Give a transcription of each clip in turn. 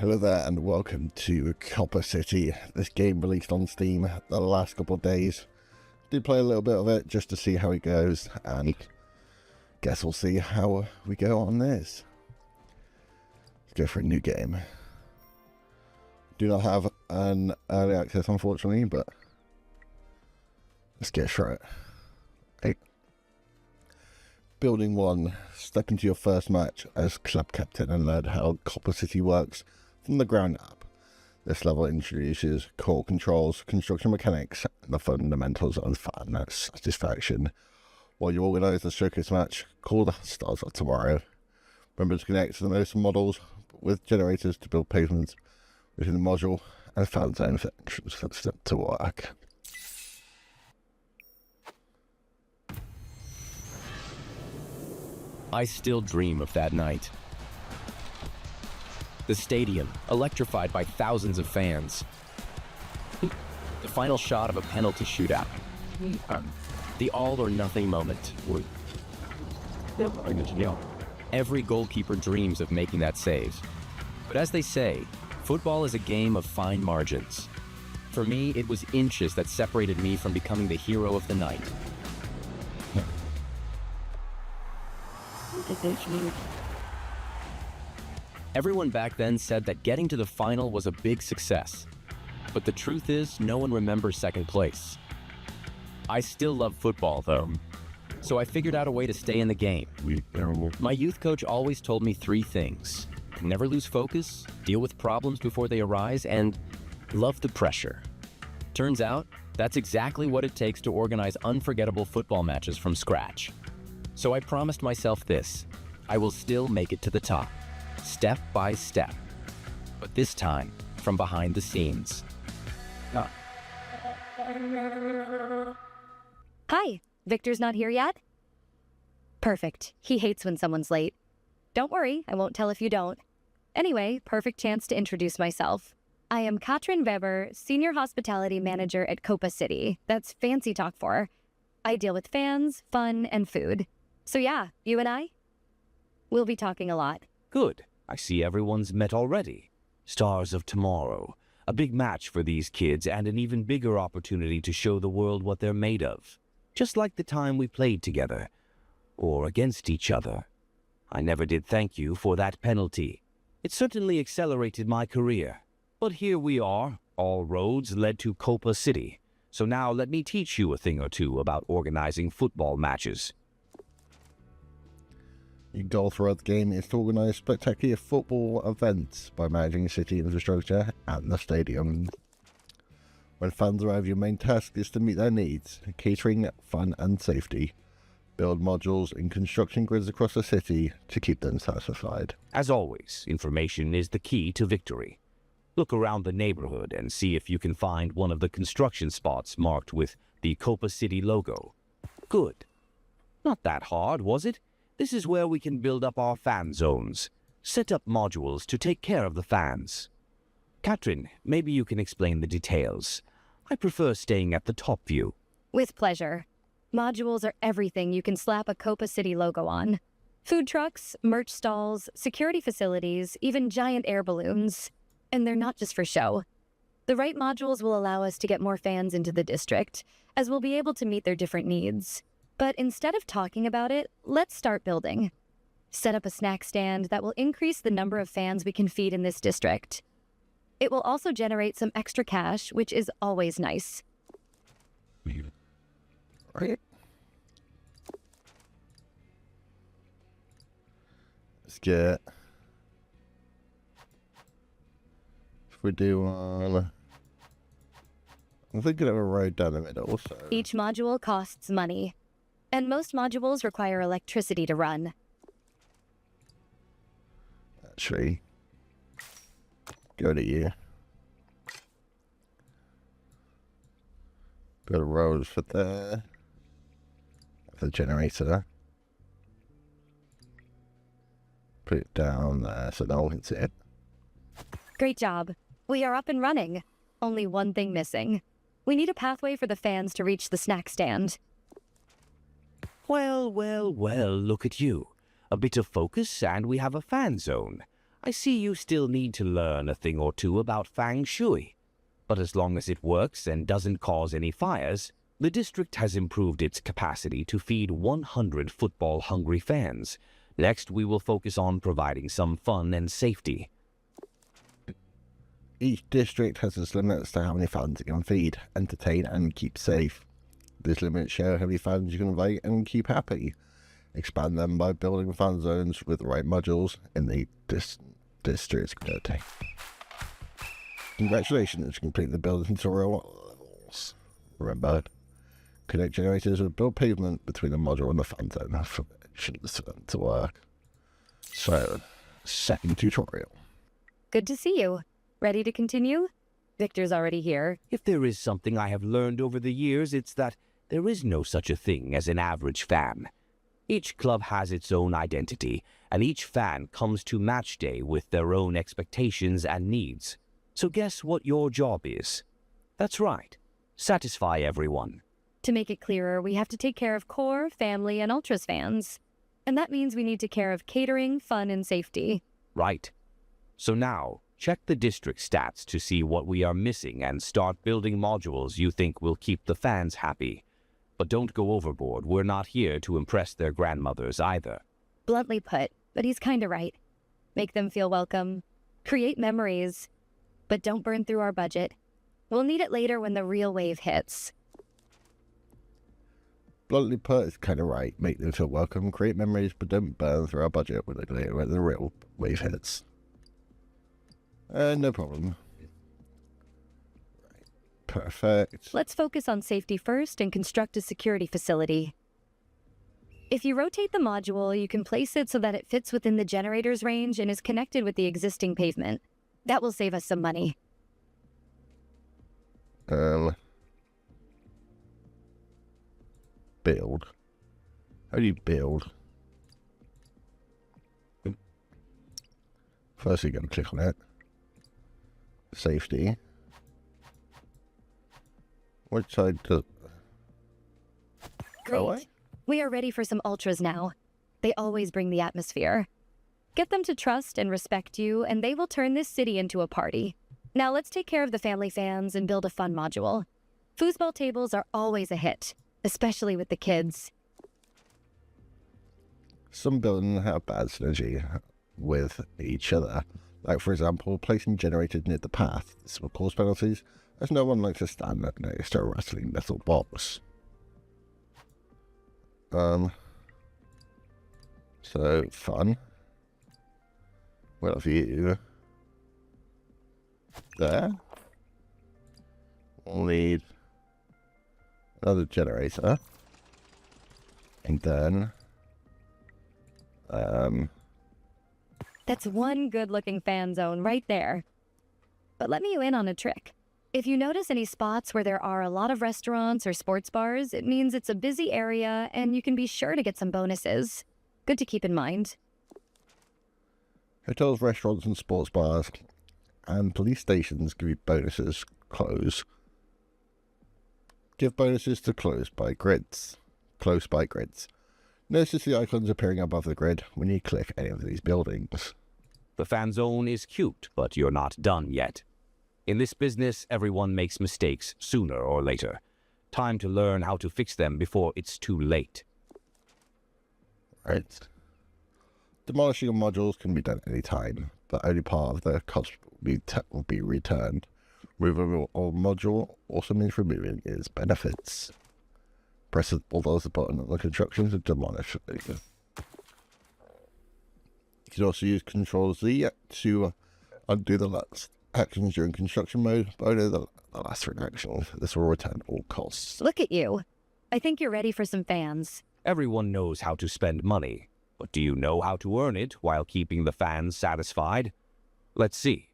Hello there and welcome to Copa City. This game released on Steam the last couple of days. Did play a little bit of it just to see how it goes, and guess we'll see how we go on this. Let's go for a new game. Do not have an early access unfortunately, but let's get through it. Hey. Building 1. Step into your first match as club captain and learn how Copa City works from the ground up. This level introduces core controls, construction mechanics, and the fundamentals of fan satisfaction. While you organise the showcase match called Stars of Tomorrow, remember to connect to the most models with generators to build pavements within the module and fan zone sections for the step to work. I still dream of that night. The stadium, electrified by thousands of fans. The final shot of a penalty shootout. The all-or-nothing moment. Every goalkeeper dreams of making that save. But as they say, football is a game of fine margins. For me, it was inches that separated me from becoming the hero of the night. Everyone back then said that getting to the final was a big success. But the truth is, no one remembers second place. I still love football, though. So I figured out a way to stay in the game. My youth coach always told me 3 things. Never lose focus, deal with problems before they arise, and love the pressure. Turns out, that's exactly what it takes to organize unforgettable football matches from scratch. So I promised myself this: I will still make it to the top, step by step, but this time from behind the scenes. Hi, Victor's not here yet? Perfect. He hates when someone's late. Don't worry, I won't tell if you don't. Anyway, perfect chance to introduce myself. I am Katrin Weber, Senior Hospitality Manager at Copa City. That's fancy talk for. I deal with fans, fun, and food. So yeah, you and I? We'll be talking a lot. Good. I see everyone's met already. Stars of Tomorrow. A big match for these kids and an even bigger opportunity to show the world what they're made of. Just like the time we played together. Or against each other. I never did thank you for that penalty. It certainly accelerated my career. But here we are. All roads led to Copa City. So now let me teach you a thing or two about organizing football matches. Your goal throughout the game is to organise spectacular football events by managing city infrastructure and the stadium. When fans arrive, your main task is to meet their needs, catering, fun and safety. Build modules and construction grids across the city to keep them satisfied. As always, information is the key to victory. Look around the neighborhood and see if you can find one of the construction spots marked with the Copa City logo. Good. Not that hard, was it? This is where we can build up our fan zones. Set up modules to take care of the fans. Katrin, maybe you can explain the details. I prefer staying at the top view. With pleasure. Modules are everything you can slap a Copa City logo on. Food trucks, merch stalls, security facilities, even giant air balloons. And they're not just for show. The right modules will allow us to get more fans into the district, as we'll be able to meet their different needs. But instead of talking about it, let's start building. Set up a snack stand that will increase the number of fans we can feed in this district. It will also generate some extra cash, which is always nice. Right. Let's get... If we do on... I'm thinking of a road down the middle, so... Each module costs money. And most modules require electricity to run. Actually, go to you. Got a road for there. The generator. Put it down there so no one can see it. Great job. We are up and running. Only one thing missing. We need a pathway for the fans to reach the snack stand. Well, look at you. A bit of focus and we have a fan zone. I see you still need to learn a thing or two about feng shui. But as long as it works and doesn't cause any fires, the district has improved its capacity to feed 100 football-hungry fans. Next, we will focus on providing some fun and safety. Each district has its limits to how many fans it can feed, entertain, and keep safe. These limits show how many fans you can invite and keep happy. Expand them by building fan zones with the right modules in the district's community. Congratulations, complete the building tutorial levels. Remember, connect generators with build pavement between the module and the fan zone for connections to work. So, second tutorial. Good to see you. Ready to continue? Victor's already here. If there is something I have learned over the years, it's that there is no such a thing as an average fan. Each club has its own identity, and each fan comes to match day with their own expectations and needs. So guess what your job is? That's right. Satisfy everyone. To make it clearer, we have to take care of core, family, and ultras fans. And that means we need to take care of catering, fun, and safety. Right. So now, check the district stats to see what we are missing and start building modules you think will keep the fans happy. But don't go overboard. We're not here to impress their grandmothers either. Bluntly put, but he's kinda right. Make them feel welcome. Create memories. But don't burn through our budget. We'll need it later when the real wave hits. Bluntly put, it's kind of right. Make them feel welcome, create memories, but don't burn through our budget when the real wave hits. No problem. Right. Perfect. Let's focus on safety first and construct a security facility. If you rotate the module, you can place it so that it fits within the generator's range and is connected with the existing pavement. That will save us some money. Build. How do you build? First you're going to click on it. Safety. Which side does... Great. We are ready for some ultras now. They always bring the atmosphere. Get them to trust and respect you, and they will turn this city into a party. Now let's take care of the family fans and build a fun module. Foosball tables are always a hit, especially with the kids. Some buildings have bad synergy with each other. Like, for example, placing generators near the path. This will cause penalties, as no one likes to stand next to a rattling metal box. So, fun. Well, for you. There. We'll need another generator. And then... That's one good-looking fan zone right there. But let me in on a trick. If you notice any spots where there are a lot of restaurants or sports bars, it means it's a busy area and you can be sure to get some bonuses. Good to keep in mind. Hotels, restaurants, and sports bars and police stations give you bonuses close. Give bonuses to close by grids. Notice the icons appearing above the grid when you click any of these buildings. The fan zone is cute, but you're not done yet. In this business, everyone makes mistakes sooner or later. Time to learn how to fix them before it's too late. Right. Demolishing modules can be done any time, but only part of the cost will be returned. Removing a module also means removing its benefits. Press the bulldozer button on the construction to demolish it. You can also use Control Z to undo the last actions during construction mode, but only the last three actions. This will return all costs. Look at you. I think you're ready for some fans. Everyone knows how to spend money, but do you know how to earn it while keeping the fans satisfied? Let's see.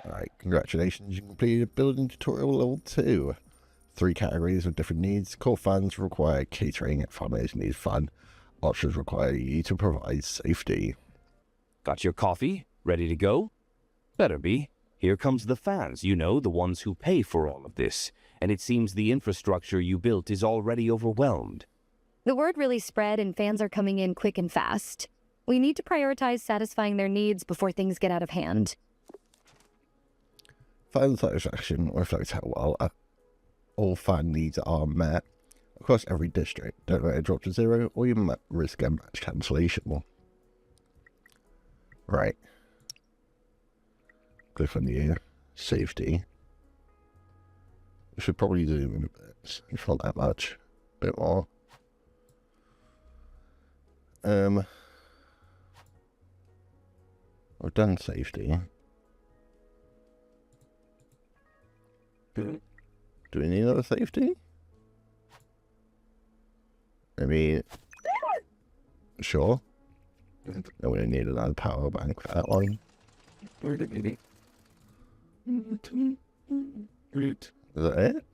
Alright, congratulations, you completed building tutorial level 2. 3 categories of different needs. Core fans require catering, families need fun. Options require you to provide safety. Got your coffee? Ready to go? Better be. Here comes the fans, you know, the ones who pay for all of this. And it seems the infrastructure you built is already overwhelmed. The word really spread and fans are coming in quick and fast. We need to prioritize satisfying their needs before things get out of hand. Fan satisfaction reflects how well all fan needs are met across every district. Don't let it drop to 0 or you might risk a match cancellation. Right. Click on the safety. We should probably zoom in a bit. It's not that much. A bit more. We've done safety. Do we need another safety? I mean, sure. Then we need another power bank for that one. Is that it?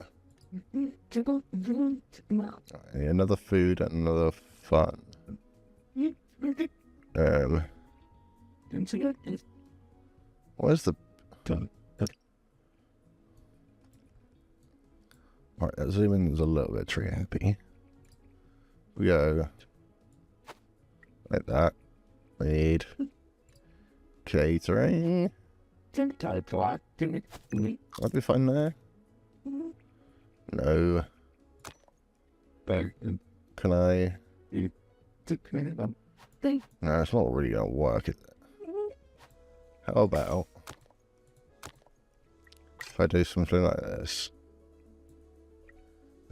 Right, another food and another fun. Where's the... Alright, let's zoom in. There's a little bit tree happy. We go like that. We need catering. What do we find there? No. Can I? No, it's not really gonna work, is it? How about if I do something like this?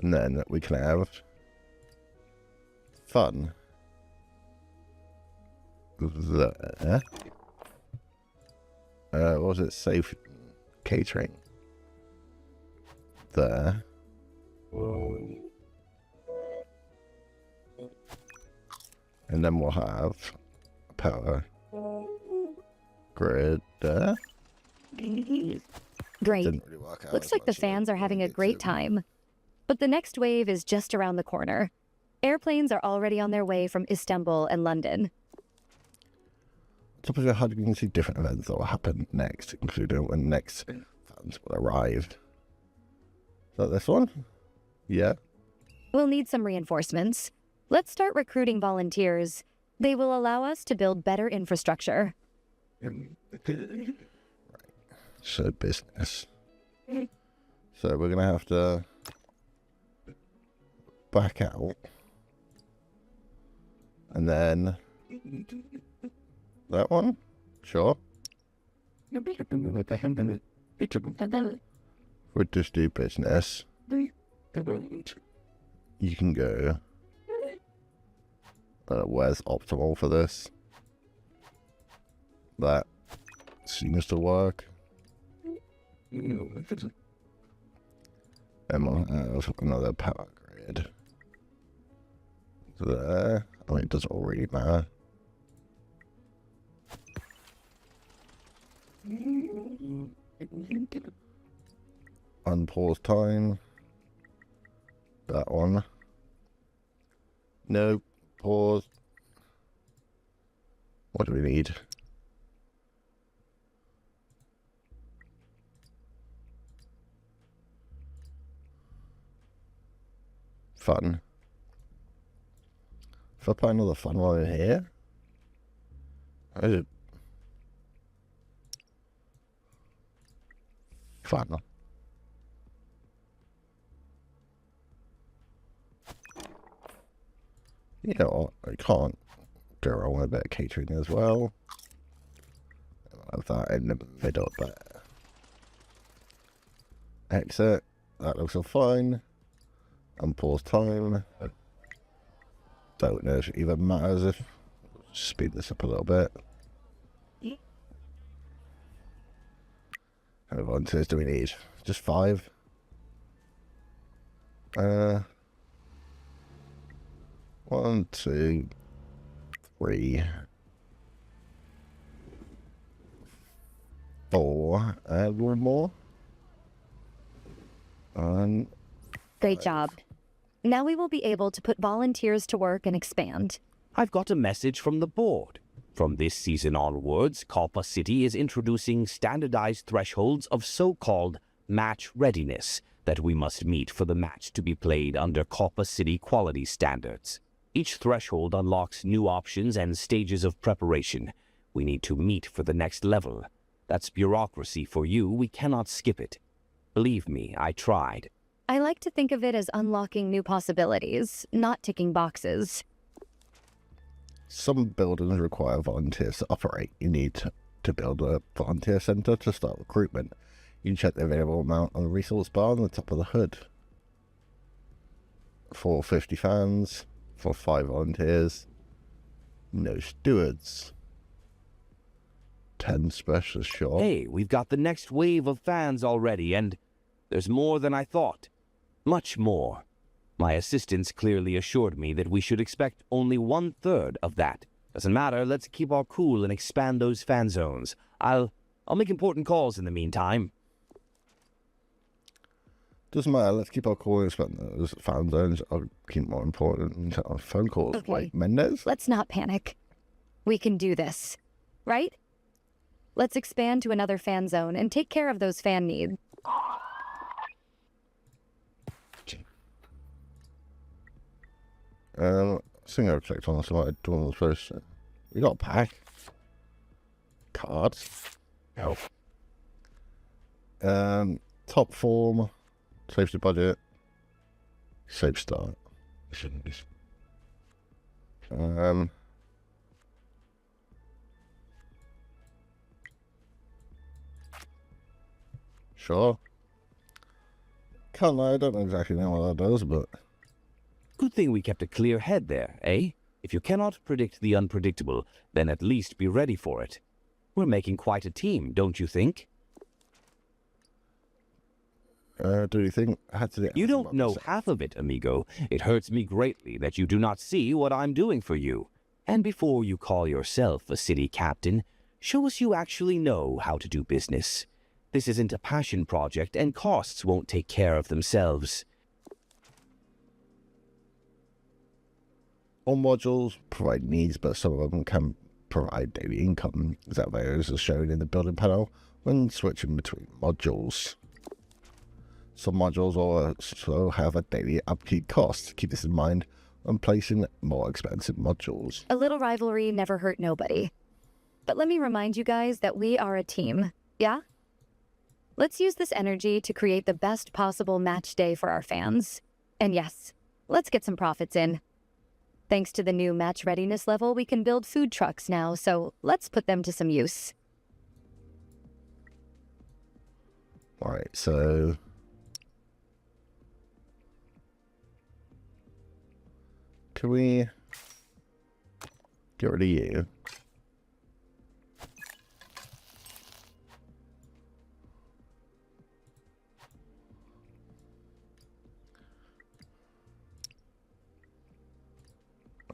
And then we can have fun there. What was it? Safe catering there. And then we'll have power grid there. Great. Didn't really work out. Looks like the fans are having a great time. But the next wave is just around the corner. Airplanes are already on their way from Istanbul and London. Top of your head, you can see different events that will happen next, including when next fans will arrive. Is that this one? Yeah. We'll need some reinforcements. Let's start recruiting volunteers. They will allow us to build better infrastructure. Right. So business. So we're going to have to back out. And then that one? Sure. We'll just do business. You can go. Where's optimal for this? That seems to work. And we'll have another power grid. There. I mean, it doesn't really matter. Unpause time. That one. No. Pause. What do we need? Fun. If I put another fun one in here, is it fun? You know, I can't go wrong with a bit of catering as well. I'll have that in the middle there. Exit. That looks all fine. Unpause time. Don't know if it even matters if speed this up a little bit. How many volunteers do we need? Just 5. 1, 2, 3, 4, and one more. Great job. Now we will be able to put volunteers to work and expand. I've got a message from the board. From this season onwards, Copa City is introducing standardized thresholds of so-called match readiness that we must meet for the match to be played under Copa City quality standards. Each threshold unlocks new options and stages of preparation. We need to meet for the next level. That's bureaucracy for you. We cannot skip it. Believe me, I tried. I like to think of it as unlocking new possibilities, not ticking boxes. Some buildings require volunteers to operate. You need to build a volunteer center to start recruitment. You can check the available amount on the resource bar on the top of the hood. For 50 fans, for 5 volunteers, no stewards. 10 specialists, sure. Hey, we've got the next wave of fans already, and there's more than I thought. Much more. My assistants clearly assured me that we should expect only 1/3 of that. Doesn't matter, let's keep our cool and expand those fan zones. I'll make important calls in the meantime. Doesn't matter, let's keep our cool and expand those fan zones. I'll keep more important phone calls. Okay. Like Mendez? Let's not panic. We can do this, right? Let's expand to another fan zone and take care of those fan needs. I think I clicked on something I don't know supposed to. We got a pack. Cards. Oh. Top form. Safety budget. Safe start. Sure. Can't lie, I don't exactly know what that does, but Good thing we kept a clear head there, eh? If you cannot predict the unpredictable, then at least be ready for it. We're making quite a team, don't you think? do you think I had to do You don't know half of it, amigo. It hurts me greatly that you do not see what I'm doing for you. And before you call yourself a city captain, show us you actually know how to do business. This isn't a passion project, and costs won't take care of themselves. All modules provide needs, but some of them can provide daily income. That varies as shown in the building panel when switching between modules. Some modules also have a daily upkeep cost. Keep this in mind when placing more expensive modules. A little rivalry never hurt nobody. But let me remind you guys that we are a team, yeah? Let's use this energy to create the best possible match day for our fans. And yes, let's get some profits in. Thanks to the new match readiness level, we can build food trucks now, so let's put them to some use. Alright, so can we get rid of you?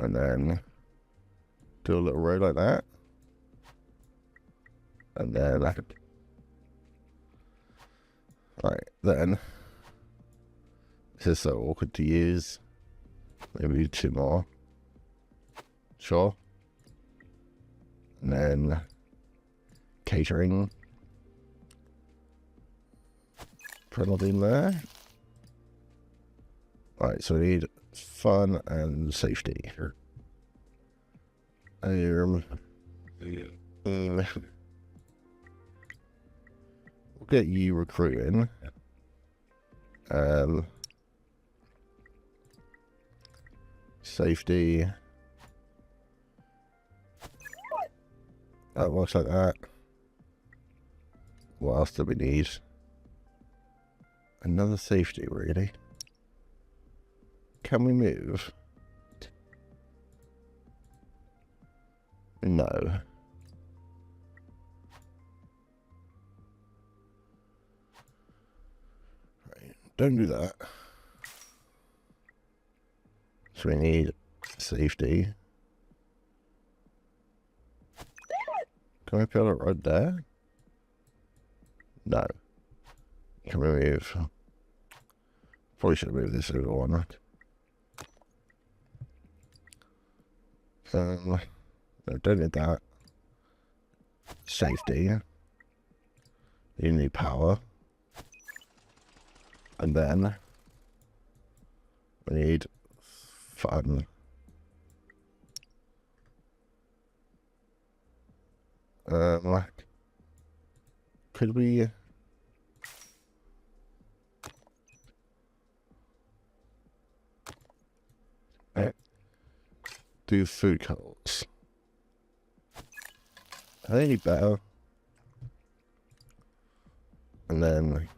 And then do a little road like that. And then right, then this is so awkward to use. Maybe 2 more. Sure. And then catering. Put it in there. Right, so we need fun and safety. We'll get you recruiting. Safety. That works like that. What else do we need? Another safety, really. Can we move? No. Right, don't do that. So we need safety. Can we build it right there? No. Can we move? Probably should have moved this over one. No, don't need that. Safety. You need power. And then we need fun. Could we... do food courts? Are they any better? And then...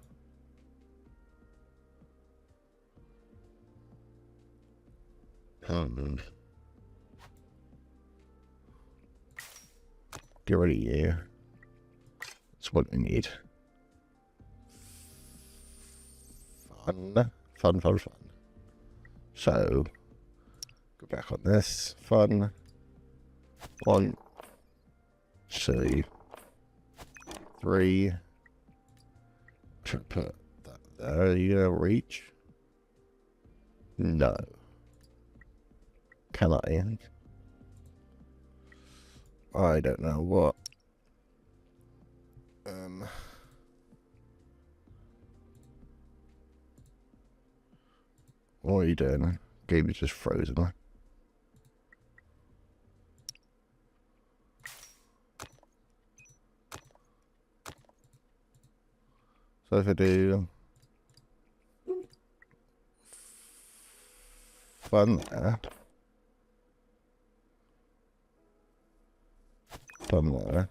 get rid of you. That's what we need. Fun. Fun, fun, fun. So, go back on this. Fun. 1, 2, 3. Try to put that there. Are you gonna reach? No. Can I? I don't know what. What are you doing? Game is just frozen. So if I do fun there. Fun there.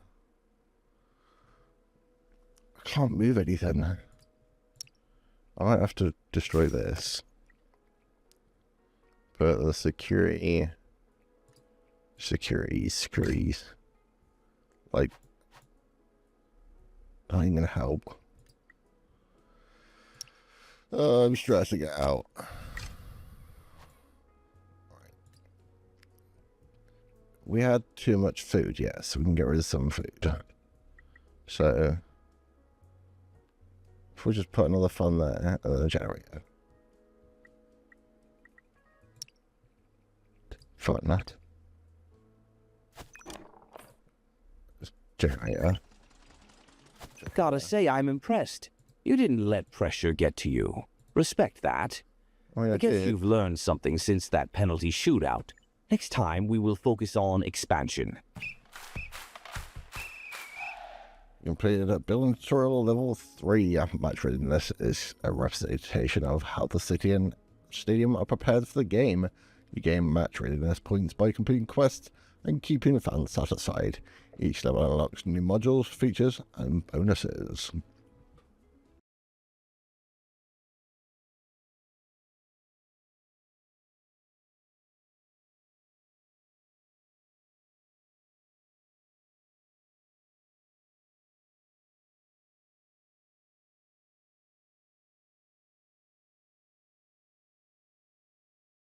I can't move anything. I might have to destroy this. But the security... Securities. Like... not even gonna help. I'm stressing it out. We had too much food, yes. So we can get rid of some food. So... if we just put another fun there, the generator. Fun that. Generator. Gotta say, I'm impressed. You didn't let pressure get to you. Respect that. Oh, yeah, I guess you've learned something since that penalty shootout. Next time, we will focus on expansion. Completed at building tutorial level 3. Match readiness is a representation of how the city and stadium are prepared for the game. You gain match readiness points by completing quests and keeping fans satisfied. Each level unlocks new modules, features, and bonuses.